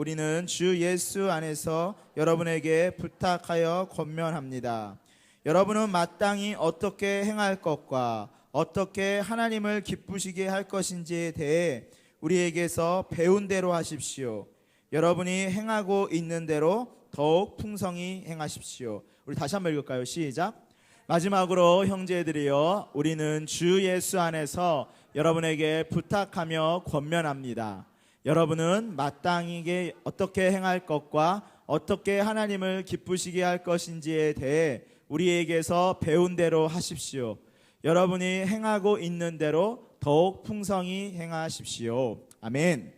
우리는 주 예수 안에서 여러분에게 부탁하여 권면합니다. 여러분은 마땅히 어떻게 행할 것과 어떻게 하나님을 기쁘시게 할 것인지에 대해 우리에게서 배운 대로 하십시오. 여러분이 행하고 있는 대로 더욱 풍성히 행하십시오. 우리 다시 한번 읽을까요? 시작. 마지막으로 형제들이여, 우리는 주 예수 안에서 여러분에게 부탁하며 권면합니다. 여러분은 마땅히 어떻게 행할 것과 어떻게 하나님을 기쁘시게 할 것인지에 대해 우리에게서 배운 대로 하십시오. 여러분이 행하고 있는 대로 더욱 풍성히 행하십시오. 아멘.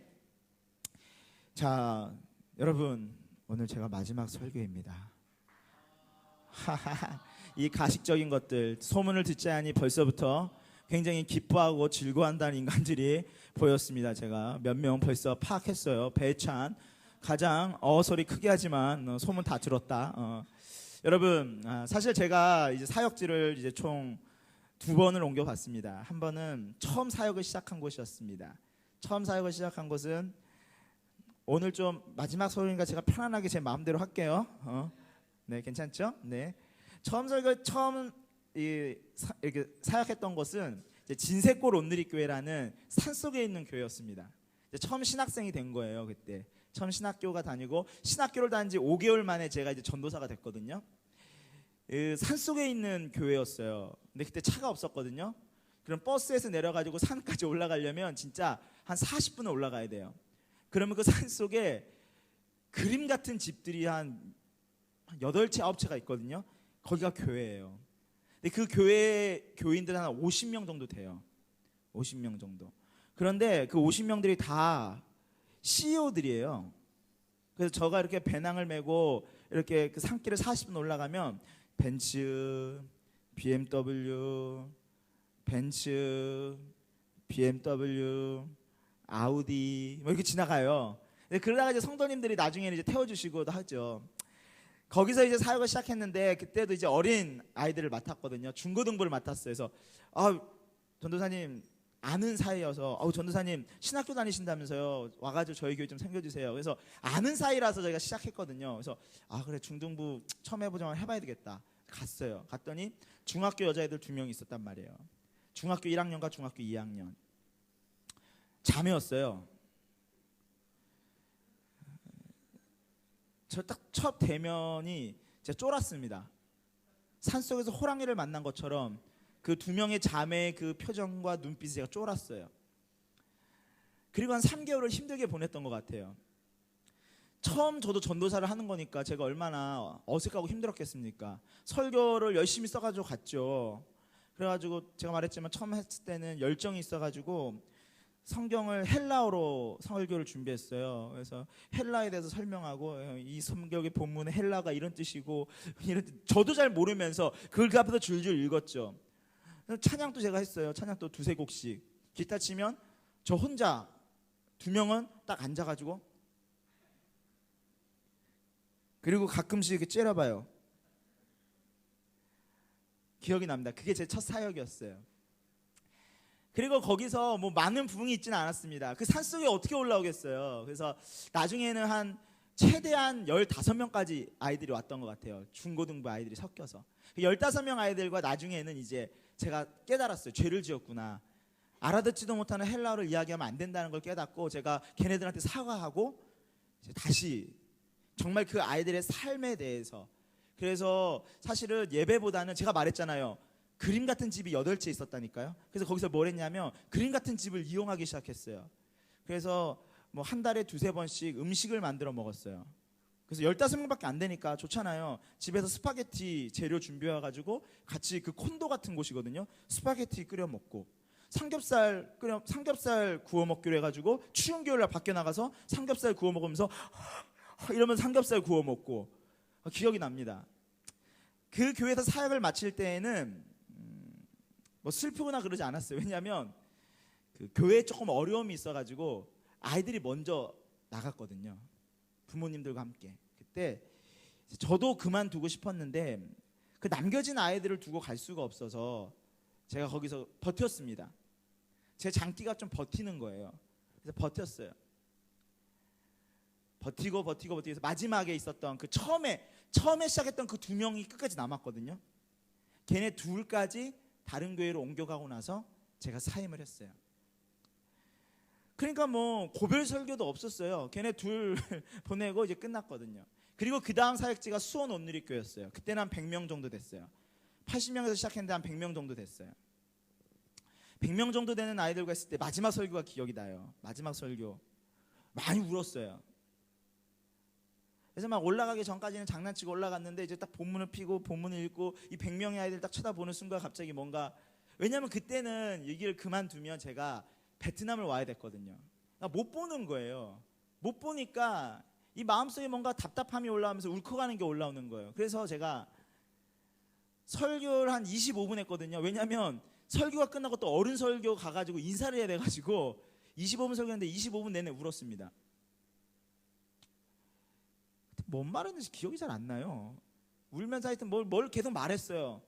자, 여러분, 오늘 제가 마지막 설교입니다. 이 가식적인 것들, 소문을 듣지 않니 벌써부터 굉장히 기뻐하고 즐거워한다는 인간들이 보였습니다. 제가 몇 명 벌써 파악했어요. 배찬, 가장 소리 크게 하지만 소문 다 들었다. 여러분, 사실 제가 이제 사역지를 이제 총 2번을 옮겨봤습니다. 한 번은 처음 사역을 시작한 곳이었습니다. 처음 사역을 시작한 곳은, 오늘 좀 마지막 설교니까 제가 편안하게 제 마음대로 할게요. 네, 괜찮죠? 네. 처음 이렇게 사역했던 곳은 이제 진세골 온누리교회라는 산속에 있는 교회였습니다. 이제 처음 신학생이 된 거예요. 그때 처음 신학교가 다니고, 신학교를 다닌 지 5개월 만에 제가 이제 전도사가 됐거든요. 산속에 있는 교회였어요. 근데 그때 차가 없었거든요. 그럼 버스에서 내려가지고 산까지 올라가려면 진짜 한 40분은 올라가야 돼요. 그러면 그 산속에 그림 같은 집들이 한 8채 9채가 있거든요. 거기가 교회예요. 근데 그 교인들 한 50명 정도 돼요. 50명 정도. 그런데 그 50명들이 다 CEO들이에요. 그래서 저가 이렇게 배낭을 메고 이렇게 그 산길을 40분 올라가면 벤츠, BMW, 아우디 뭐 이렇게 지나가요. 그러다가 이제 성도님들이 나중에는 이제 태워주시고도 하죠. 거기서 이제 사역을 시작했는데, 그때도 이제 어린 아이들을 맡았거든요. 중고등부를 맡았어요. 그래서 전도사님 아는 사이여서, 전도사님 신학교 다니신다면서요, 와가지고 저희 교회 좀 챙겨주세요. 그래서 아는 사이라서 저희가 시작했거든요. 그래서 그래, 중등부 처음 해보자면 해봐야 되겠다. 갔어요. 갔더니 중학교 여자애들 2명이 있었단 말이에요. 중학교 1학년과 중학교 2학년. 자매였어요. 저 딱 첫 대면이 제가 쫄았습니다. 산속에서 호랑이를 만난 것처럼 그 2명의 자매의 그 표정과 눈빛이 제가 쫄았어요. 그리고 한 3개월을 힘들게 보냈던 것 같아요. 처음 저도 전도사를 하는 거니까 제가 얼마나 어색하고 힘들었겠습니까? 설교를 열심히 써가지고 갔죠. 그래가지고 제가 말했지만 처음 했을 때는 열정이 있어가지고 성경을 헬라어로 설교를 준비했어요. 그래서 헬라에 대해서 설명하고, 이 성경의 본문의 헬라가 이런 뜻이고, 저도 잘 모르면서 그걸 그 앞에서 줄줄 읽었죠. 찬양도 제가 했어요. 찬양도 2-3곡씩. 기타 치면 저 혼자 2명은 딱 앉아가지고, 그리고 가끔씩 이렇게 째려봐요. 기억이 납니다. 그게 제 첫 사역이었어요. 그리고 거기서 뭐 많은 부흥이 있지는 않았습니다. 그 산속에 어떻게 올라오겠어요. 그래서 나중에는 한 최대한 15명까지 아이들이 왔던 것 같아요. 중고등부 아이들이 섞여서. 15명 아이들과 나중에는 이제 제가 깨달았어요. 죄를 지었구나. 알아듣지도 못하는 헬라어를 이야기하면 안 된다는 걸 깨닫고, 제가 걔네들한테 사과하고 다시 정말 그 아이들의 삶에 대해서, 그래서 사실은 예배보다는, 제가 말했잖아요, 그림 같은 집이 8채 있었다니까요. 그래서 거기서 뭘 했냐면 그림 같은 집을 이용하기 시작했어요. 그래서 뭐 한 달에 2-3번씩 음식을 만들어 먹었어요. 그래서 15명밖에 안 되니까 좋잖아요. 집에서 스파게티 재료 준비해가지고 같이, 그 콘도 같은 곳이거든요. 스파게티 끓여 먹고, 삼겹살 구워 먹기로 해가지고 추운 겨울날 밖에 나가서 삼겹살 구워 먹으면서 이러면서 삼겹살 구워 먹고, 기억이 납니다. 그 교회에서 사역을 마칠 때에는 뭐 슬프거나 그러지 않았어요. 왜냐하면 그 교회에 조금 어려움이 있어가지고 아이들이 먼저 나갔거든요. 부모님들과 함께. 그때 저도 그만두고 싶었는데 그 남겨진 아이들을 두고 갈 수가 없어서 제가 거기서 버텼습니다. 제 장기가 좀 버티는 거예요. 그래서 버텼어요. 버티고 해서 마지막에 있었던 그 처음에 시작했던 그 두 명이 끝까지 남았거든요. 걔네 둘까지 다른 교회로 옮겨가고 나서 제가 사임을 했어요. 그러니까 뭐 고별 설교도 없었어요. 걔네 둘 보내고 이제 끝났거든요. 그리고 그 다음 사역지가 수원 온누리교였어요. 그때는 한 100명 정도 됐어요. 80명에서 시작했는데 한 100명 정도 됐어요. 100명 정도 되는 아이들과 있을 때 마지막 설교가 기억이 나요. 마지막 설교 많이 울었어요. 그래서 막 올라가기 전까지는 장난치고 올라갔는데 이제 딱 본문을 피고 본문을 읽고 이 100명의 아이들 딱 쳐다보는 순간 갑자기 뭔가, 왜냐하면 그때는 얘기를 그만두면 제가 베트남을 와야 됐거든요. 못 보는 거예요. 못 보니까 이 마음속에 뭔가 답답함이 올라오면서 울컥하는 게 올라오는 거예요. 그래서 제가 설교를 한 25분 했거든요. 왜냐하면 설교가 끝나고 또 어른 설교 가가지고 인사를 해야 돼가지고 25분 설교했는데 25분 내내 울었습니다. 뭔 말했는지 기억이 잘 안 나요. 울면서 하여튼 뭘 계속 말했어요.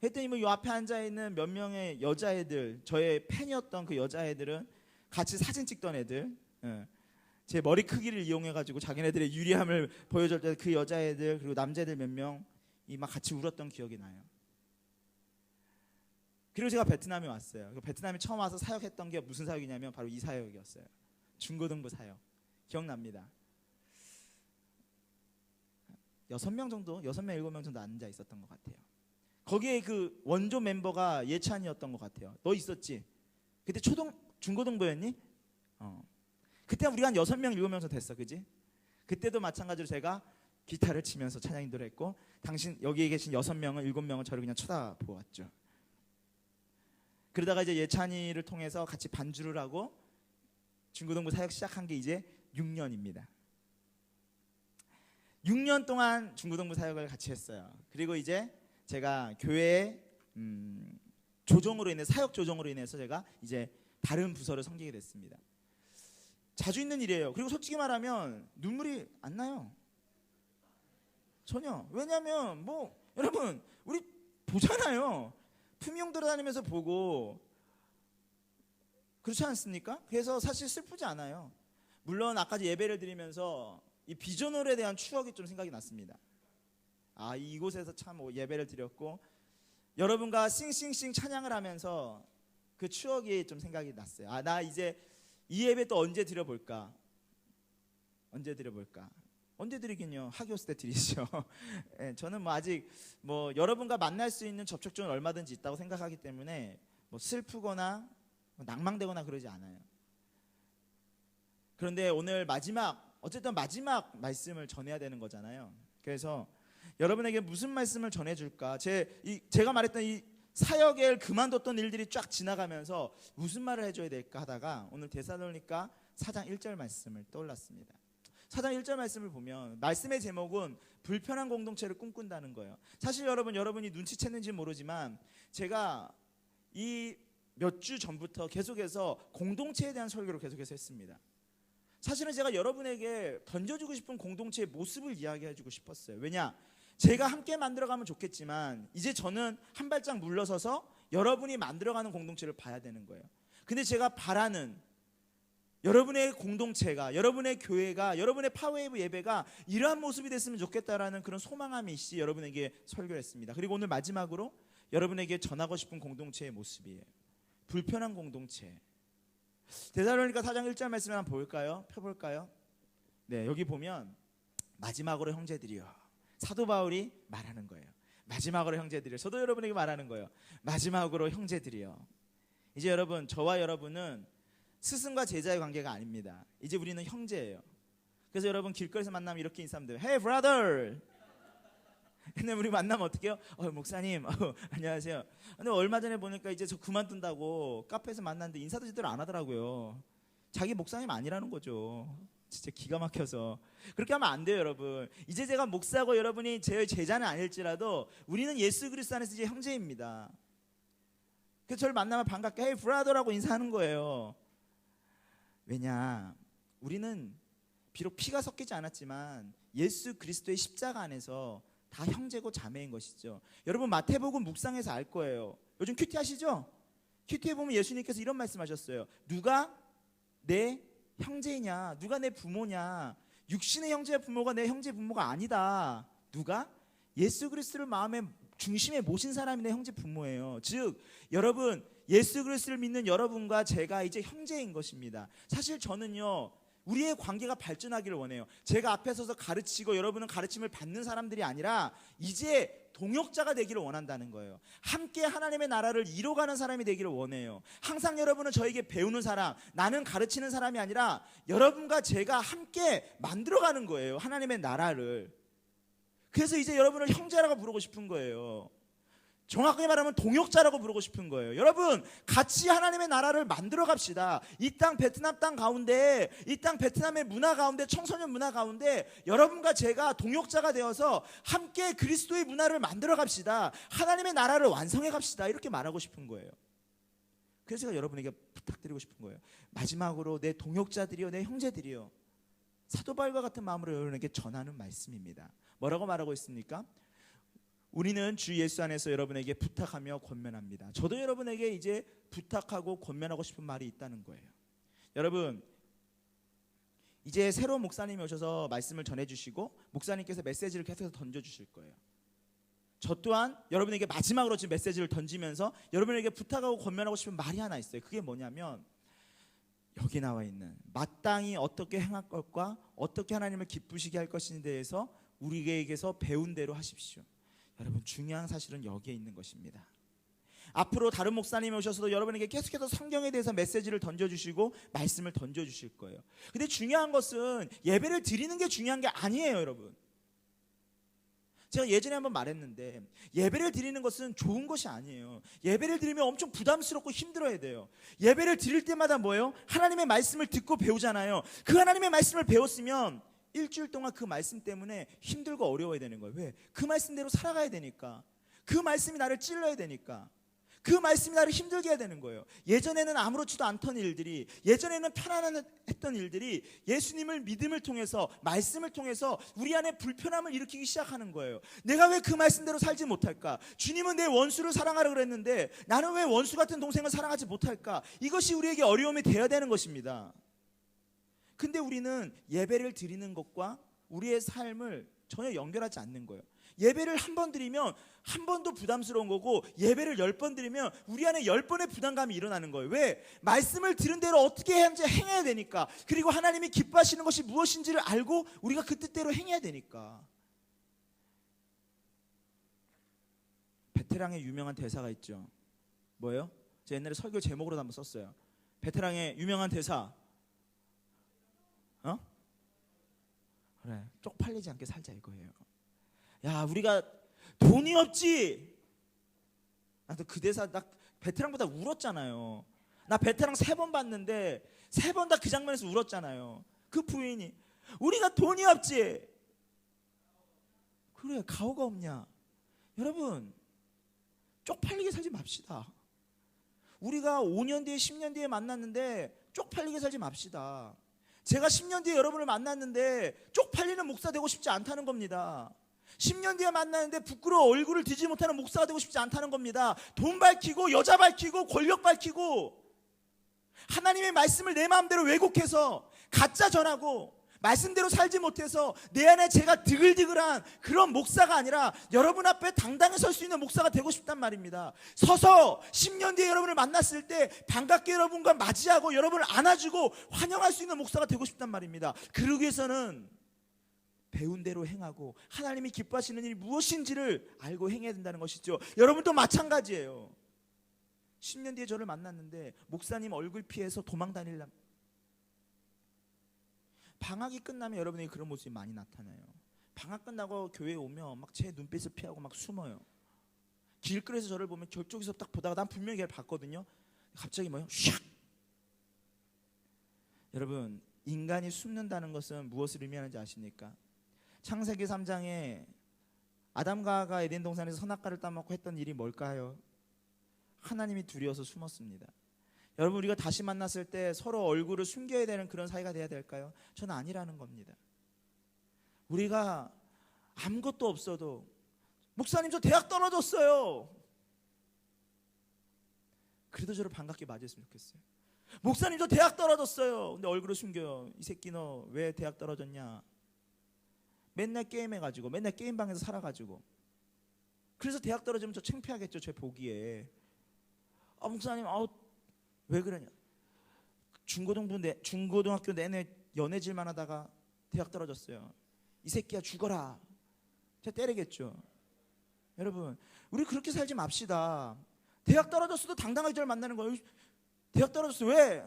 했더니 뭐 이 앞에 앉아있는 몇 명의 여자애들, 저의 팬이었던 그 여자애들은 같이 사진 찍던 애들, 제 머리 크기를 이용해가지고 자기네들의 유리함을 보여줄 때 그 여자애들, 그리고 남자애들 몇 명이 막 같이 울었던 기억이 나요. 그리고 제가 베트남에 왔어요. 베트남에 처음 와서 사역했던 게 무슨 사역이냐면 바로 이 사역이었어요. 중고등부 사역. 기억납니다. 6명 정도, 6명, 7명 정도 앉아 있었던 것 같아요. 거기에 그 원조 멤버가 예찬이었던 것 같아요. 너 있었지? 그때 중고등부였니? 그때 우리가 한 6명, 7명 정도 됐어, 그지? 그때도 마찬가지로 제가 기타를 치면서 찬양 인도를 했고, 당신 여기에 계신 6명은 7명은 저를 그냥 쳐다보았죠. 그러다가 이제 예찬이를 통해서 같이 반주를 하고 중고등부 사역 시작한 게 이제 6년입니다. 6년 동안 중고등부 사역을 같이 했어요. 그리고 이제 제가 교회의 조정으로 인해, 사역 조정으로 인해서 제가 이제 다른 부서를 섬기게 됐습니다. 자주 있는 일이에요. 그리고 솔직히 말하면 눈물이 안 나요. 전혀. 왜냐하면 뭐 여러분 우리 보잖아요. 품용 돌아다니면서 보고 그렇지 않습니까? 그래서 사실 슬프지 않아요. 물론 아까 예배를 드리면서 이 비전홀에 대한 추억이 좀 생각이 났습니다. 아, 이곳에서 참 예배를 드렸고 여러분과 싱싱싱 찬양을 하면서 그 추억이 좀 생각이 났어요. 아, 나 이제 이 예배 또 언제 드려볼까? 언제 드려볼까? 언제 드리긴요? 학교스 때 드리죠. 네, 저는 뭐 아직 뭐 여러분과 만날 수 있는 접촉점은 얼마든지 있다고 생각하기 때문에 뭐 슬프거나 뭐 낭망되거나 그러지 않아요. 그런데 오늘 어쨌든 마지막 말씀을 전해야 되는 거잖아요. 그래서 여러분에게 무슨 말씀을 전해줄까? 제가 말했던 이 사역을 그만뒀던 일들이 쫙 지나가면서 무슨 말을 해줘야 될까 하다가 오늘 데살로니가 4장 1절 말씀을 떠올랐습니다. 4장 1절 말씀을 보면 말씀의 제목은 불편한 공동체를 꿈꾼다는 거예요. 사실 여러분이 눈치챘는지 모르지만 제가 이 몇 주 전부터 계속해서 공동체에 대한 설교를 계속해서 했습니다. 사실은 제가 여러분에게 던져주고 싶은 공동체의 모습을 이야기해주고 싶었어요. 왜냐? 제가 함께 만들어가면 좋겠지만 이제 저는 한 발짝 물러서서 여러분이 만들어가는 공동체를 봐야 되는 거예요. 근데 제가 바라는 여러분의 공동체가, 여러분의 교회가, 여러분의 파워웨이브 예배가 이러한 모습이 됐으면 좋겠다라는 그런 소망함이 있이 여러분에게 설교를 했습니다. 그리고 오늘 마지막으로 여러분에게 전하고 싶은 공동체의 모습이에요. 불편한 공동체. 데살로니가 4장 1절 말씀을 한번 볼까요? 펴볼까요? 네, 여기 보면 마지막으로 형제들이여, 사도 바울이 말하는 거예요. 마지막으로 형제들이여, 저도 여러분에게 말하는 거예요. 마지막으로 형제들이여. 이제 여러분, 저와 여러분은 스승과 제자의 관계가 아닙니다. 이제 우리는 형제예요. 그래서 여러분 길거리에서 만나면 이렇게 인사하면 돼요. Hey brother. 근데 우리 만나면 어떻게 해요? 목사님, 안녕하세요. 근데 얼마 전에 보니까 이제 저 그만둔다고 카페에서 만났는데 인사도 제대로 안 하더라고요. 자기 목사님 아니라는 거죠. 진짜 기가 막혀서. 그렇게 하면 안 돼요, 여러분. 이제 제가 목사고 여러분이 제 제자는 아닐지라도 우리는 예수 그리스도 안에서 이제 형제입니다. 그래서 저를 만나면 반갑게 Hey brother라고 인사하는 거예요. 왜냐? 우리는 비록 피가 섞이지 않았지만 예수 그리스도의 십자가 안에서 다 형제고 자매인 것이죠. 여러분 마태복음 묵상해서 알 거예요. 요즘 큐티 하시죠? 큐티에 보면 예수님께서 이런 말씀하셨어요. 누가 내 형제이냐? 누가 내 부모냐? 육신의 형제 부모가 내 형제 부모가 아니다. 누가? 예수 그리스도를 마음의 중심에 모신 사람이 내 형제 부모예요. 즉 여러분, 예수 그리스도를 믿는 여러분과 제가 이제 형제인 것입니다. 사실 저는요, 우리의 관계가 발전하기를 원해요. 제가 앞에 서서 가르치고 여러분은 가르침을 받는 사람들이 아니라 이제 동역자가 되기를 원한다는 거예요. 함께 하나님의 나라를 이뤄가는 사람이 되기를 원해요. 항상 여러분은 저에게 배우는 사람, 나는 가르치는 사람이 아니라 여러분과 제가 함께 만들어가는 거예요, 하나님의 나라를. 그래서 이제 여러분을 형제라고 부르고 싶은 거예요. 정확하게 말하면 동역자라고 부르고 싶은 거예요. 여러분, 같이 하나님의 나라를 만들어 갑시다. 이 땅 베트남 땅 가운데, 이 땅 베트남의 문화 가운데, 청소년 문화 가운데 여러분과 제가 동역자가 되어서 함께 그리스도의 문화를 만들어 갑시다. 하나님의 나라를 완성해 갑시다. 이렇게 말하고 싶은 거예요. 그래서 제가 여러분에게 부탁드리고 싶은 거예요. 마지막으로 내 동역자들이요, 내 형제들이요, 사도 바울과 같은 마음으로 여러분에게 전하는 말씀입니다. 뭐라고 말하고 있습니까? 우리는 주 예수 안에서 여러분에게 부탁하며 권면합니다. 저도 여러분에게 이제 부탁하고 권면하고 싶은 말이 있다는 거예요. 여러분, 이제 새로운 목사님이 오셔서 말씀을 전해주시고 목사님께서 메시지를 계속해서 던져주실 거예요. 저 또한 여러분에게 마지막으로 지금 메시지를 던지면서 여러분에게 부탁하고 권면하고 싶은 말이 하나 있어요. 그게 뭐냐면, 여기 나와 있는 마땅히 어떻게 행할 것과 어떻게 하나님을 기쁘시게 할 것인에 대해서 우리에게서 배운 대로 하십시오. 여러분, 중요한 사실은 여기에 있는 것입니다. 앞으로 다른 목사님이 오셔서도 여러분에게 계속해서 성경에 대해서 메시지를 던져주시고 말씀을 던져주실 거예요. 근데 중요한 것은 예배를 드리는 게 중요한 게 아니에요, 여러분. 제가 예전에 한번 말했는데, 예배를 드리는 것은 좋은 것이 아니에요. 예배를 드리면 엄청 부담스럽고 힘들어야 돼요. 예배를 드릴 때마다 뭐예요? 하나님의 말씀을 듣고 배우잖아요. 그 하나님의 말씀을 배웠으면 일주일 동안 그 말씀 때문에 힘들고 어려워야 되는 거예요. 왜? 그 말씀대로 살아가야 되니까. 그 말씀이 나를 찔러야 되니까. 그 말씀이 나를 힘들게 해야 되는 거예요. 예전에는 아무렇지도 않던 일들이, 예전에는 편안했던 일들이 예수님을 믿음을 통해서, 말씀을 통해서 우리 안에 불편함을 일으키기 시작하는 거예요. 내가 왜 그 말씀대로 살지 못할까? 주님은 내 원수를 사랑하라 그랬는데 나는 왜 원수 같은 동생을 사랑하지 못할까? 이것이 우리에게 어려움이 되어야 되는 것입니다. 근데 우리는 예배를 드리는 것과 우리의 삶을 전혀 연결하지 않는 거예요. 예배를 한 번 드리면 한 번도 부담스러운 거고, 예배를 10번 드리면 우리 안에 10번의 부담감이 일어나는 거예요. 왜? 말씀을 들은 대로 어떻게 해야지 행해야 되니까. 그리고 하나님이 기뻐하시는 것이 무엇인지를 알고 우리가 그 뜻대로 행해야 되니까. 베테랑의 유명한 대사가 있죠. 뭐예요? 제가 옛날에 설교 제목으로 한번 썼어요. 베테랑의 유명한 대사. 그래, 쪽팔리지 않게 살자 이거예요. 야, 우리가 돈이 없지. 나도 그 대사, 나 베테랑보다 울었잖아요. 나 베테랑 3번 봤는데 3번 다 그 장면에서 울었잖아요. 그 부인이, 우리가 돈이 없지. 그래, 가오가 없냐. 여러분, 쪽팔리게 살지 맙시다. 우리가 5년 뒤에 10년 뒤에 만났는데 쪽팔리게 살지 맙시다. 제가 10년 뒤에 여러분을 만났는데 쪽팔리는 목사 되고 싶지 않다는 겁니다. 10년 뒤에 만나는데 부끄러워 얼굴을 뒤지 못하는 목사가 되고 싶지 않다는 겁니다. 돈 밝히고 여자 밝히고 권력 밝히고 하나님의 말씀을 내 마음대로 왜곡해서 가짜 전하고 말씀대로 살지 못해서 내 안에 제가 드글드글한 그런 목사가 아니라 여러분 앞에 당당히 설 수 있는 목사가 되고 싶단 말입니다. 서서 10년 뒤에 여러분을 만났을 때 반갑게 여러분과 맞이하고 여러분을 안아주고 환영할 수 있는 목사가 되고 싶단 말입니다. 그러기 위해서는 배운 대로 행하고 하나님이 기뻐하시는 일이 무엇인지를 알고 행해야 된다는 것이죠. 여러분도 마찬가지예요. 10년 뒤에 저를 만났는데 목사님 얼굴 피해서 도망 다닐라. 방학이 끝나면 여러분에게 그런 모습이 많이 나타나요. 방학 끝나고 교회에 오면 막 제 눈빛을 피하고 막 숨어요. 길거리에서 저를 보면 저쪽에서 딱 보다가 난 분명히 걔를 봤거든요. 갑자기 뭐요? 샥! 여러분, 인간이 숨는다는 것은 무엇을 의미하는지 아십니까? 창세기 3장에 아담과 하와가 에덴 동산에서 선악과를 따먹고 했던 일이 뭘까요? 하나님이 두려워서 숨었습니다. 여러분, 우리가 다시 만났을 때 서로 얼굴을 숨겨야 되는 그런 사이가 돼야 될까요? 저는 아니라는 겁니다. 우리가 아무것도 없어도 목사님 저 대학 떨어졌어요. 그래도 저를 반갑게 맞이했으면 좋겠어요. 목사님 저 대학 떨어졌어요. 근데 얼굴을 숨겨요. 이 새끼 너 왜 대학 떨어졌냐? 맨날 게임해가지고 맨날 게임방에서 살아가지고 그래서 대학 떨어지면 저 창피하겠죠. 제 보기에. 목사님 왜 그러냐. 중고등학교 내내 연애질만 하다가 대학 떨어졌어요. 이 새끼야 죽어라. 제가 때리겠죠. 여러분 우리 그렇게 살지 맙시다. 대학 떨어졌어도 당당하게 저를 만나는 거예요. 대학 떨어졌어 왜?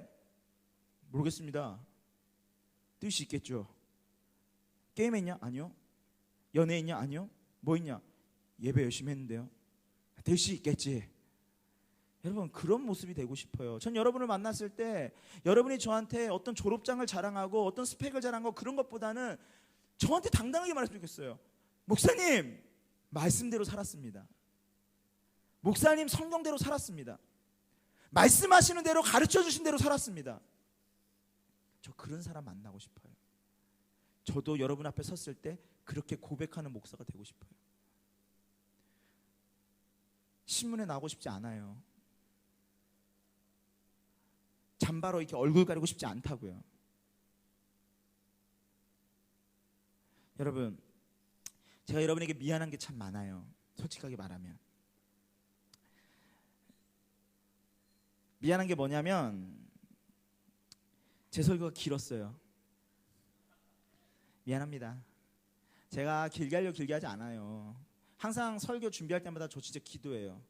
모르겠습니다. 뜻이 있겠죠. 게임했냐? 아니요. 연애했냐? 아니요. 뭐 했냐? 예배 열심히 했는데요. 뜻이 있겠지. 여러분 그런 모습이 되고 싶어요. 전 여러분을 만났을 때 여러분이 저한테 어떤 졸업장을 자랑하고 어떤 스펙을 자랑하고 그런 것보다는 저한테 당당하게 말했으면 좋겠어요. 목사님 말씀대로 살았습니다. 목사님 성경대로 살았습니다. 말씀하시는 대로 가르쳐 주신 대로 살았습니다. 저 그런 사람 만나고 싶어요. 저도 여러분 앞에 섰을 때 그렇게 고백하는 목사가 되고 싶어요. 신문에 나오고 싶지 않아요. 잠바로 이렇게 얼굴 가리고 싶지 않다고요. 여러분 제가 여러분에게 미안한 게 참 많아요. 솔직하게 말하면 미안한 게 뭐냐면 제 설교가 길었어요. 미안합니다. 제가 길게 하려고 길게 하지 않아요. 항상 설교 준비할 때마다 저 진짜 기도해요.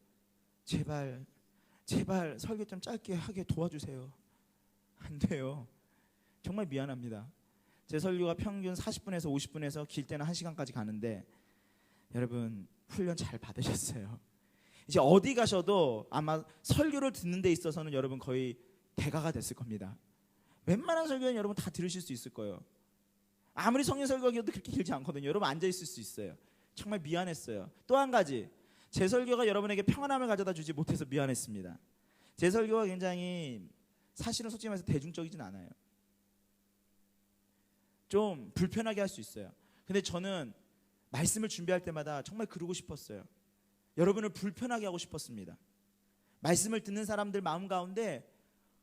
제발 설교 좀 짧게 하게 도와주세요. 안 돼요. 정말 미안합니다. 제 설교가 평균 40분에서 50분에서 길 때는 1시간까지 가는데 여러분 훈련 잘 받으셨어요. 이제 어디 가셔도 아마 설교를 듣는 데 있어서는 여러분 거의 대가가 됐을 겁니다. 웬만한 설교는 여러분 다 들으실 수 있을 거예요. 아무리 성경 설교가 그렇게 길지 않거든요. 여러분 앉아 있을 수 있어요. 정말 미안했어요. 또 한 가지 제 설교가 여러분에게 평안함을 가져다 주지 못해서 미안했습니다. 제 설교가 굉장히 사실은 솔직히 말해서 대중적이진 않아요. 좀 불편하게 할 수 있어요. 근데 저는 말씀을 준비할 때마다 정말 그러고 싶었어요. 여러분을 불편하게 하고 싶었습니다. 말씀을 듣는 사람들 마음 가운데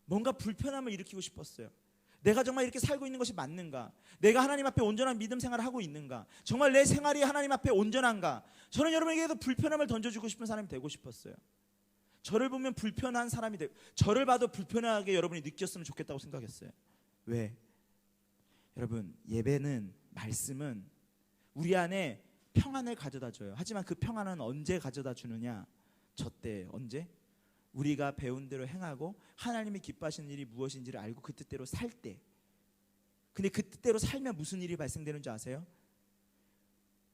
뭔가 불편함을 일으키고 싶었어요. 내가 정말 이렇게 살고 있는 것이 맞는가? 내가 하나님 앞에 온전한 믿음 생활을 하고 있는가? 정말 내 생활이 하나님 앞에 온전한가? 저는 여러분에게도 불편함을 던져주고 싶은 사람이 되고 싶었어요. 저를 보면 불편한 사람이 되고 저를 봐도 불편하게 여러분이 느꼈으면 좋겠다고 생각했어요. 왜? 여러분 예배는 말씀은 우리 안에 평안을 가져다 줘요. 하지만 그 평안은 언제 가져다 주느냐? 저때 언제? 우리가 배운 대로 행하고 하나님이 기뻐하시는 일이 무엇인지를 알고 그 뜻대로 살 때. 근데 그 뜻대로 살면 무슨 일이 발생되는 줄 아세요?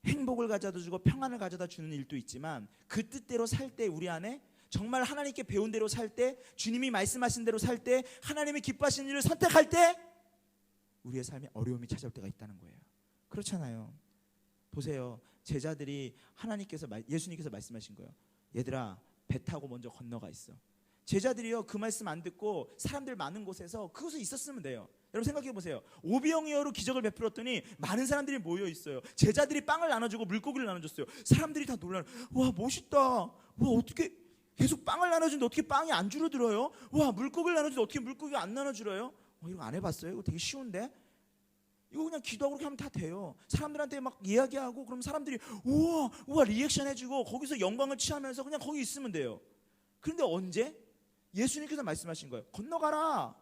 행복을 가져다 주고 평안을 가져다 주는 일도 있지만 그 뜻대로 살 때 우리 안에 정말 하나님께 배운 대로 살 때, 주님이 말씀하신 대로 살 때, 하나님이 기뻐하시는 일을 선택할 때 우리의 삶에 어려움이 찾아올 때가 있다는 거예요. 그렇잖아요. 보세요. 제자들이 예수님께서 말씀하신 거예요. 얘들아 배 타고 먼저 건너가 있어. 제자들이요 그 말씀 안 듣고 사람들 많은 곳에서 그곳에 있었으면 돼요. 여러분 생각해 보세요. 오병이어로 기적을 베풀었더니 많은 사람들이 모여 있어요. 제자들이 빵을 나눠주고 물고기를 나눠줬어요. 사람들이 다 놀라요. 와 멋있다. 와 어떻게 계속 빵을 나눠주는데 어떻게 빵이 안 줄어들어요? 와 물고기를 나눠주는데 어떻게 물고기가 안 나눠줄어요? 이거 안 해봤어요? 이거 되게 쉬운데? 이거 그냥 기도하고 그렇게 하면 다 돼요. 사람들한테 막 이야기하고 그럼 사람들이 우와 리액션 해주고 거기서 영광을 취하면서 그냥 거기 있으면 돼요. 그런데 언제? 예수님께서 말씀하신 거예요. 건너가라.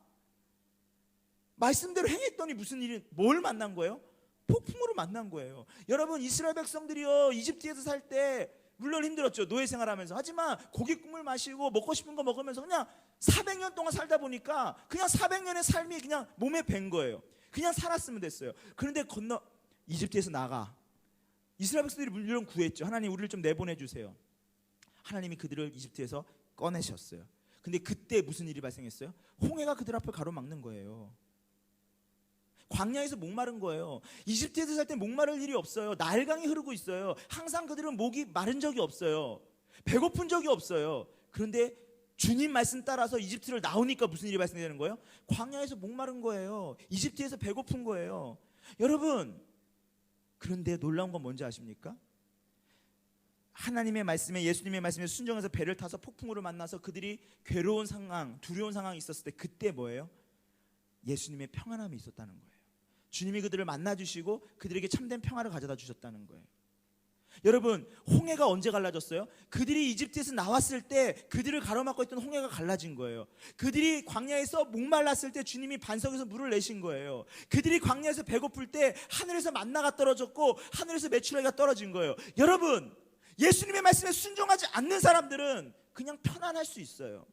말씀대로 행했더니 무슨 일이 뭘 만난 거예요? 폭풍우를 만난 거예요. 여러분 이스라엘 백성들이요 이집트에서 살 때 물론 힘들었죠. 노예 생활하면서. 하지만 고기 국물 마시고 먹고 싶은 거 먹으면서 그냥 400년 동안 살다 보니까 그냥 400년의 삶이 그냥 몸에 밴 거예요. 그냥 살았으면 됐어요. 그런데 이집트에서 나가. 이스라엘 백성들이 물론 구했죠. 하나님 우리를 좀 내보내주세요. 하나님이 그들을 이집트에서 꺼내셨어요. 근데 그때 무슨 일이 발생했어요? 홍해가 그들 앞을 가로막는 거예요. 광야에서 목마른 거예요. 이집트에서 살 때 목마를 일이 없어요. 나일강이 흐르고 있어요. 항상 그들은 목이 마른 적이 없어요. 배고픈 적이 없어요. 그런데 주님 말씀 따라서 이집트를 나오니까 무슨 일이 발생되는 거예요? 광야에서 목마른 거예요. 이집트에서 배고픈 거예요. 여러분 그런데 놀라운 건 뭔지 아십니까? 하나님의 말씀에 예수님의 말씀에 순종해서 배를 타서 폭풍우를 만나서 그들이 괴로운 상황, 두려운 상황이 있었을 때 그때 뭐예요? 예수님의 평안함이 있었다는 거예요. 주님이 그들을 만나주시고 그들에게 참된 평화를 가져다 주셨다는 거예요. 여러분, 홍해가 언제 갈라졌어요? 그들이 이집트에서 나왔을 때 그들을 가로막고 있던 홍해가 갈라진 거예요. 그들이 광야에서 목말랐을 때 주님이 반석에서 물을 내신 거예요. 그들이 광야에서 배고플 때 하늘에서 만나가 떨어졌고 하늘에서 메추라기가 떨어진 거예요. 여러분, 예수님의 말씀에 순종하지 않는 사람들은 그냥 편안할 수 있어요.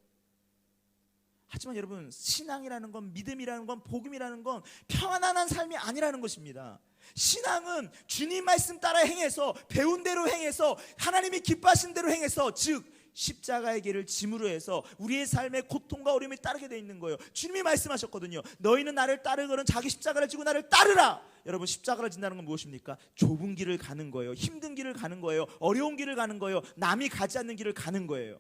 하지만 여러분, 신앙이라는 건, 믿음이라는 건, 복음이라는 건 평안한 삶이 아니라는 것입니다. 신앙은 주님 말씀 따라 행해서, 배운 대로 행해서, 하나님이 기뻐하신 대로 행해서, 즉 십자가의 길을 짐으로 해서 우리의 삶의 고통과 어려움이 따르게 되어 있는 거예요. 주님이 말씀하셨거든요. 너희는 나를 따르거든 자기 십자가를 지고 나를 따르라. 여러분, 십자가를 진다는 건 무엇입니까? 좁은 길을 가는 거예요. 힘든 길을 가는 거예요. 어려운 길을 가는 거예요. 남이 가지 않는 길을 가는 거예요.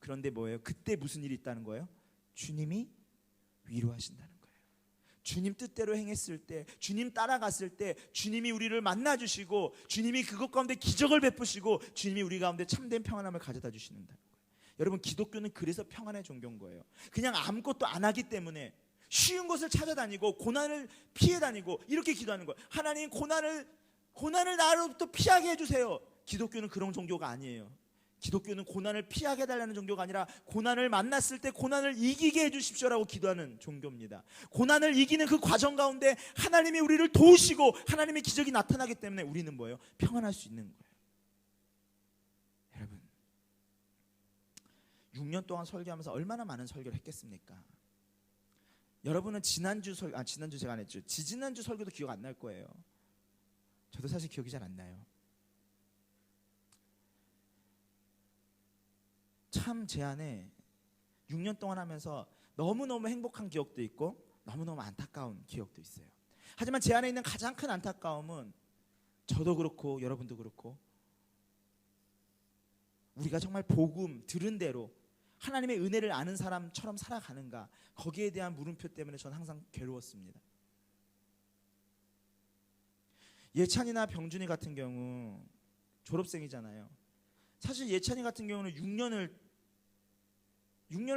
그런데 뭐예요? 그때 무슨 일이 있다는 거예요? 주님이 위로하신다는 거예요. 주님 뜻대로 행했을 때, 주님 따라갔을 때 주님이 우리를 만나주시고 주님이 그것 가운데 기적을 베푸시고 주님이 우리 가운데 참된 평안함을 가져다 주시는 거예요. 여러분, 기독교는 그래서 평안의 종교인 거예요. 그냥 아무것도 안 하기 때문에 쉬운 것을 찾아다니고 고난을 피해 다니고 이렇게 기도하는 거예요. 하나님, 고난을 나로부터 피하게 해주세요. 기독교는 그런 종교가 아니에요. 기독교는 고난을 피하게 해달라는 종교가 아니라 고난을 만났을 때 고난을 이기게 해주십시오라고 기도하는 종교입니다. 고난을 이기는 그 과정 가운데 하나님이 우리를 도우시고 하나님의 기적이 나타나기 때문에 우리는 뭐예요? 평안할 수 있는 거예요. 여러분, 6년 동안 설교하면서 얼마나 많은 설교를 했겠습니까? 여러분은 지지난주 설교도 기억 안 날 거예요. 저도 사실 기억이 잘 안 나요. 참 제 안에 6년 동안 하면서 너무너무 행복한 기억도 있고 너무너무 안타까운 기억도 있어요. 하지만 제 안에 있는 가장 큰 안타까움은 저도 그렇고 여러분도 그렇고 우리가 정말 복음 들은 대로 하나님의 은혜를 아는 사람처럼 살아가는가, 거기에 대한 물음표 때문에 저는 항상 괴로웠습니다. 예찬이나 병준이 같은 경우 졸업생이잖아요. 사실 예찬이 같은 경우는 6년을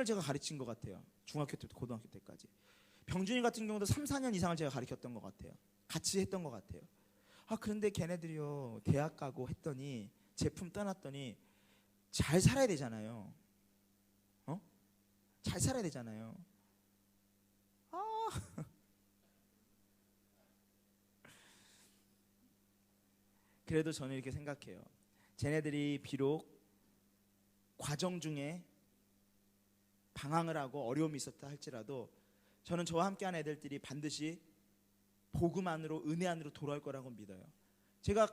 제가 가르친 것 같아요. 중학교 때부터 고등학교 때까지. 병준이 같은 경우도 3, 4년 이상을 제가 가르쳤던 것 같아요. 같이 했던 것 같아요. 그런데 걔네들이요, 대학 가고 했더니, 제품 떠났더니 잘 살아야 되잖아요. 잘 살아야 되잖아요. 그래도 저는 이렇게 생각해요. 쟤네들이 비록 과정 중에 방황을 하고 어려움이 있었다 할지라도 저는 저와 함께한 애들들이 반드시 복음 안으로, 은혜 안으로 돌아올 거라고 믿어요. 제가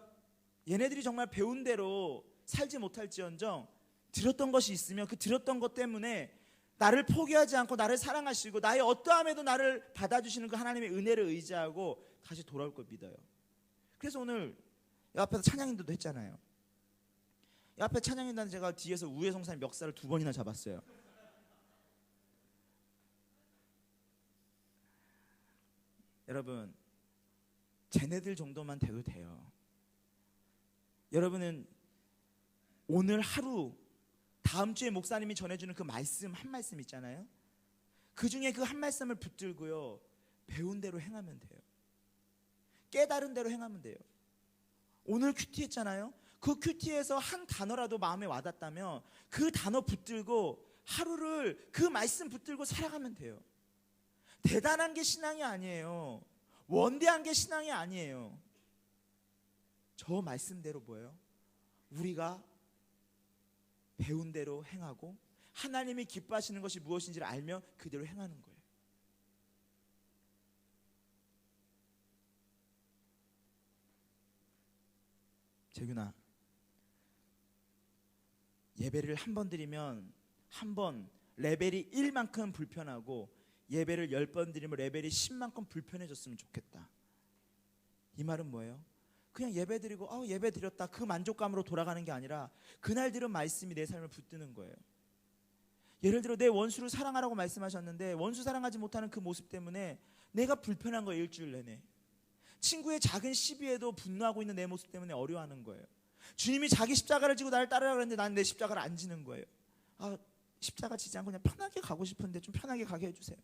얘네들이 정말 배운 대로 살지 못할지언정 들었던 것이 있으면 그 들었던 것 때문에 나를 포기하지 않고 나를 사랑하시고 나의 어떠함에도 나를 받아주시는 그 하나님의 은혜를 의지하고 다시 돌아올 걸 믿어요. 그래서 오늘 이 앞에서 찬양인도도 했잖아요. 이 앞에 찬양인도는 제가 뒤에서 우회성사님 멱살을 2번이나 잡았어요. 여러분, 쟤네들 정도만 돼도 돼요. 여러분은 오늘 하루, 다음 주에 목사님이 전해주는 그 말씀, 한 말씀 있잖아요. 그 중에 그 한 말씀을 붙들고요, 배운 대로 행하면 돼요. 깨달은 대로 행하면 돼요. 오늘 큐티 했잖아요. 그 큐티에서 한 단어라도 마음에 와닿다면 그 단어 붙들고 하루를 그 말씀 붙들고 살아가면 돼요. 대단한 게 신앙이 아니에요. 원대한 게 신앙이 아니에요. 저 말씀대로 뭐예요? 우리가 배운 대로 행하고 하나님이 기뻐하시는 것이 무엇인지를 알며 그대로 행하는 거예요. 재균아, 예배를 한 번 드리면 한 번 레벨이 1만큼 불편하고 예배를 10번 드리면 레벨이 10만큼 불편해졌으면 좋겠다. 이 말은 뭐예요? 그냥 예배 드리고 예배 드렸다 그 만족감으로 돌아가는 게 아니라 그날 들은 말씀이 내 삶을 붙드는 거예요. 예를 들어 내 원수를 사랑하라고 말씀하셨는데 원수 사랑하지 못하는 그 모습 때문에 내가 불편한 거예요. 일주일 내내. 친구의 작은 시비에도 분노하고 있는 내 모습 때문에 어려워하는 거예요. 주님이 자기 십자가를 지고 나를 따르라고 그랬는데 나는 내 십자가를 안 지는 거예요. 십자가 지지 않고 그냥 편하게 가고 싶은데 좀 편하게 가게 해주세요.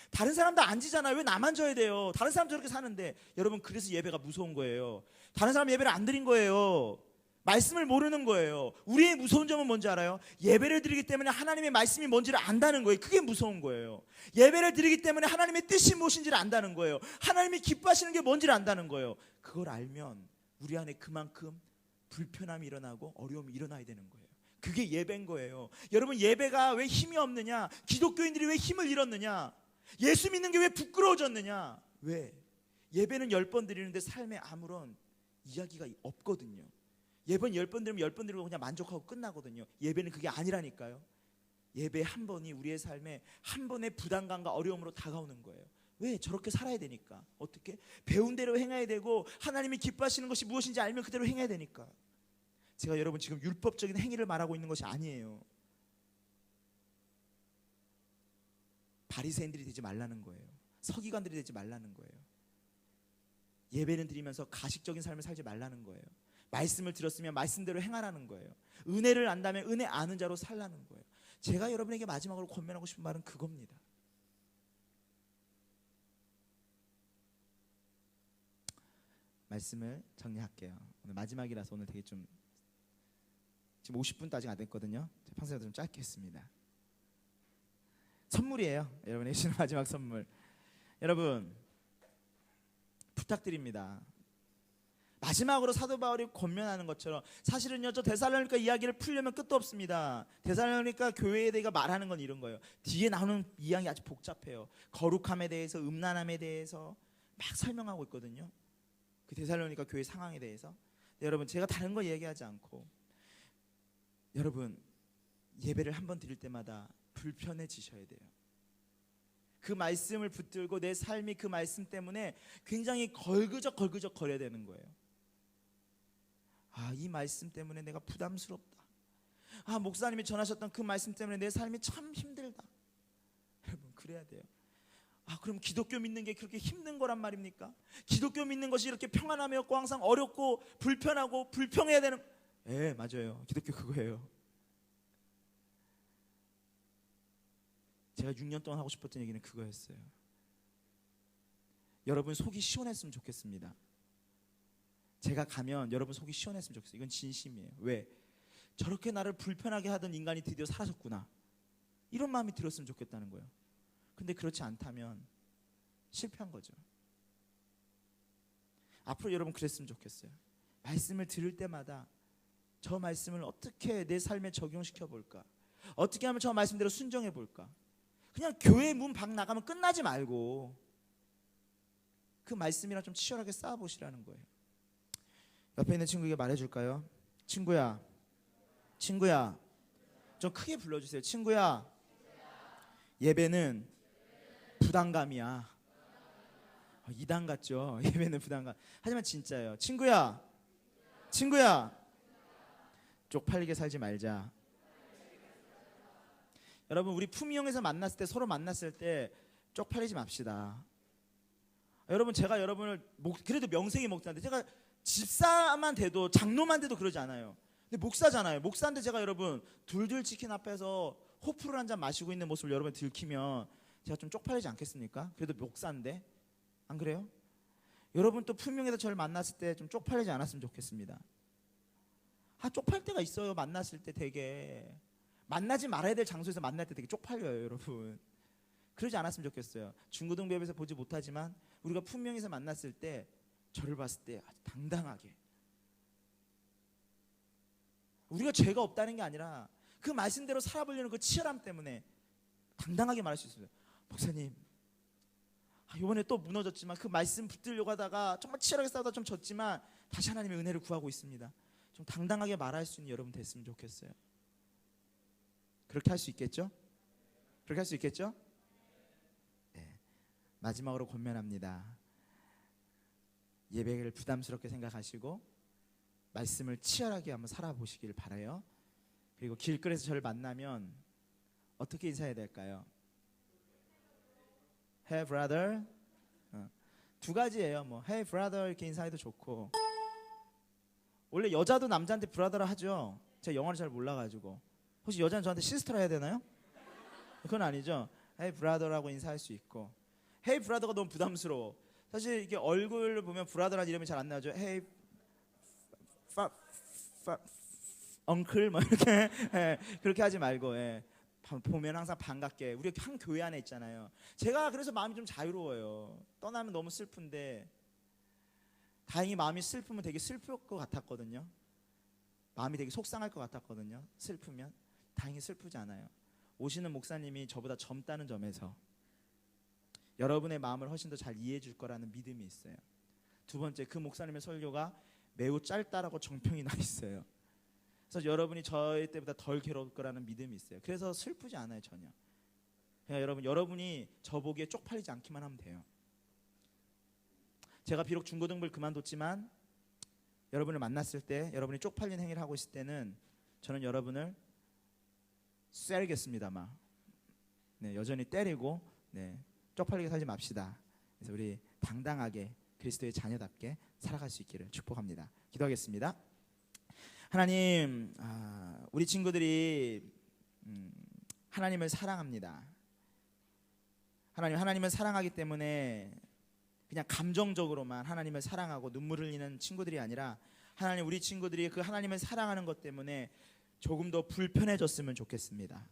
다른 사람도 안 지잖아요. 왜 나만 져야 돼요? 다른 사람 저렇게 사는데. 여러분, 그래서 예배가 무서운 거예요. 다른 사람 예배를 안 드린 거예요. 말씀을 모르는 거예요. 우리의 무서운 점은 뭔지 알아요? 예배를 드리기 때문에 하나님의 말씀이 뭔지를 안다는 거예요. 그게 무서운 거예요. 예배를 드리기 때문에 하나님의 뜻이 무엇인지를 안다는 거예요. 하나님이 기뻐하시는 게 뭔지를 안다는 거예요. 그걸 알면 우리 안에 그만큼 불편함이 일어나고 어려움이 일어나야 되는 거예요. 그게 예배인 거예요. 여러분, 예배가 왜 힘이 없느냐? 기독교인들이 왜 힘을 잃었느냐? 예수 믿는 게 왜 부끄러워졌느냐? 왜? 예배는 10번 드리는데 삶에 아무런 이야기가 없거든요. 예번 10번 드리면 10번 드리고 그냥 만족하고 끝나거든요. 예배는 그게 아니라니까요. 예배 한 번이 우리의 삶에 한 번의 부담감과 어려움으로 다가오는 거예요. 왜? 저렇게 살아야 되니까. 어떻게? 배운 대로 행해야 되고 하나님이 기뻐하시는 것이 무엇인지 알면 그대로 행해야 되니까. 제가 여러분 지금 율법적인 행위를 말하고 있는 것이 아니에요. 바리새인들이 되지 말라는 거예요. 서기관들이 되지 말라는 거예요. 예배는 드리면서 가식적인 삶을 살지 말라는 거예요. 말씀을 들었으면 말씀대로 행하라는 거예요. 은혜를 안다면 은혜 아는 자로 살라는 거예요. 제가 여러분에게 마지막으로 권면하고 싶은 말은 그겁니다. 말씀을 정리할게요. 오늘 마지막이라서 오늘 되게 좀 지금 50분도 아직 안 됐거든요. 평소보다 좀 짧게 했습니다. 선물이에요. 여러분에게 주는 마지막 선물. 여러분 부탁드립니다. 마지막으로 사도 바울이 권면하는 것처럼 사실은요, 저 데살로니가 이야기를 풀려면 끝도 없습니다. 데살로니가 교회에 대해 말하는 건 이런 거예요. 뒤에 나오는 이야기 아주 복잡해요. 거룩함에 대해서, 음란함에 대해서 막 설명하고 있거든요. 그 데살로니가 교회 상황에 대해서. 여러분, 제가 다른 거 얘기하지 않고 여러분 예배를 한 번 드릴 때마다 불편해지셔야 돼요. 그 말씀을 붙들고 내 삶이 그 말씀 때문에 굉장히 걸그적 거려야 되는 거예요. 아, 이 말씀 때문에 내가 부담스럽다. 아, 목사님이 전하셨던 그 말씀 때문에 내 삶이 참 힘들다. 여러분, 그래야 돼요. 아, 그럼 기독교 믿는 게 그렇게 힘든 거란 말입니까? 기독교 믿는 것이 이렇게 평안함이었고 항상 어렵고 불편하고 불평해야 되는. 예, 맞아요. 기독교 그거예요. 제가 6년 동안 하고 싶었던 얘기는 그거였어요. 여러분 속이 시원했으면 좋겠습니다. 제가 가면 여러분 속이 시원했으면 좋겠어요. 이건 진심이에요. 왜? 저렇게 나를 불편하게 하던 인간이 드디어 사라졌구나. 이런 마음이 들었으면 좋겠다는 거예요. 근데 그렇지 않다면 실패한 거죠. 앞으로 여러분 그랬으면 좋겠어요. 말씀을 들을 때마다 저 말씀을 어떻게 내 삶에 적용시켜 볼까? 어떻게 하면 저 말씀대로 순종해 볼까? 그냥 교회 문 밖 나가면 끝나지 말고 그 말씀이랑 좀 치열하게 싸워보시라는 거예요. 옆에 있는 친구에게 말해줄까요? 친구야, 친구야, 좀 크게 불러주세요. 친구야, 예배는 부담감이야. 이단 같죠? 예배는 부담감. 하지만 진짜예요. 친구야, 친구야, 쪽팔리게 살지 말자. 여러분, 우리 품위형에서 만났을 때, 서로 만났을 때 쪽팔리지 맙시다. 여러분, 제가 여러분을 그래도 명색이 목사인데, 제가 집사만 돼도, 장로만 돼도 그러지 않아요. 근데 목사잖아요. 목사인데 제가 여러분 둘둘 치킨 앞에서 호프를 한 잔 마시고 있는 모습을 여러분 들키면 제가 좀 쪽팔리지 않겠습니까? 그래도 목사인데. 안 그래요? 여러분 또 품명에서 저를 만났을 때 좀 쪽팔리지 않았으면 좋겠습니다. 아, 쪽팔 때가 있어요. 만났을 때 되게. 만나지 말아야 될 장소에서 만날 때 되게 쪽팔려요, 여러분. 그러지 않았으면 좋겠어요. 중고등부에서 보지 못하지만 우리가 품명에서 만났을 때 저를 봤을 때 아주 당당하게, 우리가 죄가 없다는 게 아니라 그 말씀대로 살아보려는 그 치열함 때문에 당당하게 말할 수 있어요. 목사님, 이번에 또 무너졌지만 그 말씀 붙들려고 하다가 정말 치열하게 싸우다 좀 졌지만 다시 하나님의 은혜를 구하고 있습니다. 좀 당당하게 말할 수 있는 여러분 됐으면 좋겠어요. 그렇게 할 수 있겠죠? 그렇게 할 수 있겠죠? 네. 마지막으로 권면합니다. 예배를 부담스럽게 생각하시고 말씀을 치열하게 한번 살아보시길 바라요. 그리고 길거리에서 저를 만나면 어떻게 인사해야 될까요? Hey brother. 두 가지예요. 뭐 Hey brother 이렇게 인사해도 좋고, 원래 여자도 남자한테 브라더라 하죠. 제가 영어를 잘 몰라가지고. 혹시 여자는 저한테 시스터라 해야 되나요? 그건 아니죠. 헤이 브라더라고 인사할 수 있고, 헤이 브라더가 너무 부담스러워. 사실 이게 얼굴을 보면 브라더라는 이름이 잘 안 나오죠. 헤이 엉클 뭐 이렇게 예, 그렇게 하지 말고 예. 보면 항상 반갑게. 우리 한 교회 안에 있잖아요. 제가 그래서 마음이 좀 자유로워요. 떠나면 너무 슬픈데, 다행히 마음이 슬프면 되게 슬플 것 같았거든요. 마음이 되게 속상할 것 같았거든요. 슬프면. 다행히 슬프지 않아요. 오시는 목사님이 저보다 젊다는 점에서 여러분의 마음을 훨씬 더 잘 이해해 줄 거라는 믿음이 있어요. 두 번째, 그 목사님의 설교가 매우 짧다라고 정평이 나 있어요. 그래서 여러분이 저희 때보다 덜 괴로울 거라는 믿음이 있어요. 그래서 슬프지 않아요, 전혀. 그냥 여러분이 저보기에 쪽팔리지 않기만 하면 돼요. 제가 비록 중고등부를 그만뒀지만 여러분을 만났을 때, 여러분이 쪽팔린 행위를 하고 있을 때는 저는 여러분을 쎄르겠습니다. 네, 여전히 때리고 네, 쪽팔리게 살지 맙시다. 그래서 우리 당당하게 그리스도의 자녀답게 살아갈 수 있기를 축복합니다. 기도하겠습니다. 하나님, 우리 친구들이 하나님을 사랑합니다. 하나님을 사랑하기 때문에 그냥 감정적으로만 하나님을 사랑하고 눈물 흘리는 친구들이 아니라, 하나님, 우리 친구들이 그 하나님을 사랑하는 것 때문에 조금 더 불편해졌으면 좋겠습니다.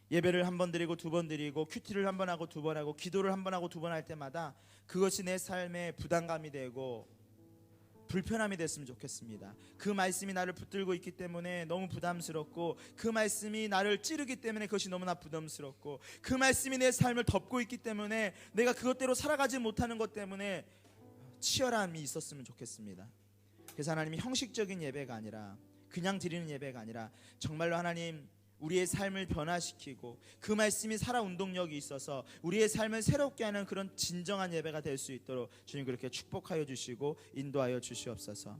예배를 한 번 드리고 두 번 드리고, 큐티를 한 번 하고 두 번 하고, 기도를 한 번 하고 두 번 할 때마다 그것이 내 삶에 부담감이 되고 불편함이 됐으면 좋겠습니다. 그 말씀이 나를 붙들고 있기 때문에 너무 부담스럽고, 그 말씀이 나를 찌르기 때문에 그것이 너무나 부담스럽고, 그 말씀이 내 삶을 덮고 있기 때문에 내가 그것대로 살아가지 못하는 것 때문에 치열함이 있었으면 좋겠습니다. 그래서 하나님이 형식적인 예배가 아니라, 그냥 드리는 예배가 아니라, 정말로 하나님 우리의 삶을 변화시키고 그 말씀이 살아 운동력이 있어서 우리의 삶을 새롭게 하는 그런 진정한 예배가 될 수 있도록 주님 그렇게 축복하여 주시고 인도하여 주시옵소서.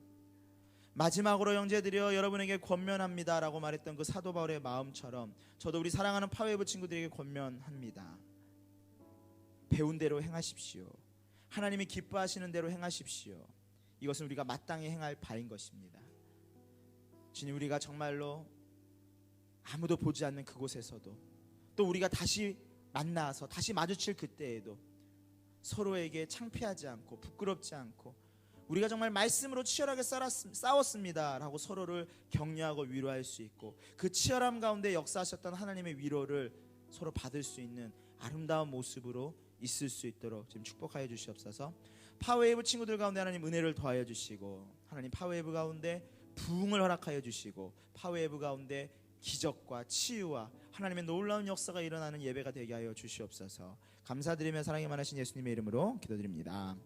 마지막으로 형제들이여, 여러분에게 권면합니다 라고 말했던 그 사도 바울의 마음처럼 저도 우리 사랑하는 파웨이브 친구들에게 권면합니다. 배운 대로 행하십시오. 하나님이 기뻐하시는 대로 행하십시오. 이것은 우리가 마땅히 행할 바인 것입니다. 주님, 우리가 정말로 아무도 보지 않는 그곳에서도, 또 우리가 다시 만나서 다시 마주칠 그때에도 서로에게 창피하지 않고 부끄럽지 않고, 우리가 정말 말씀으로 치열하게 싸웠습니다 라고 서로를 격려하고 위로할 수 있고, 그 치열함 가운데 역사하셨던 하나님의 위로를 서로 받을 수 있는 아름다운 모습으로 있을 수 있도록 지금 축복하여 주시옵소서. 파웨이브 친구들 가운데 하나님 은혜를 더하여 주시고, 하나님 파웨이브 가운데 부흥을 허락하여 주시고, 파웨이브 가운데 기적과 치유와 하나님의 놀라운 역사가 일어나는 예배가 되게 하여 주시옵소서. 감사드리며 사랑이 많으신 예수님의 이름으로 기도드립니다.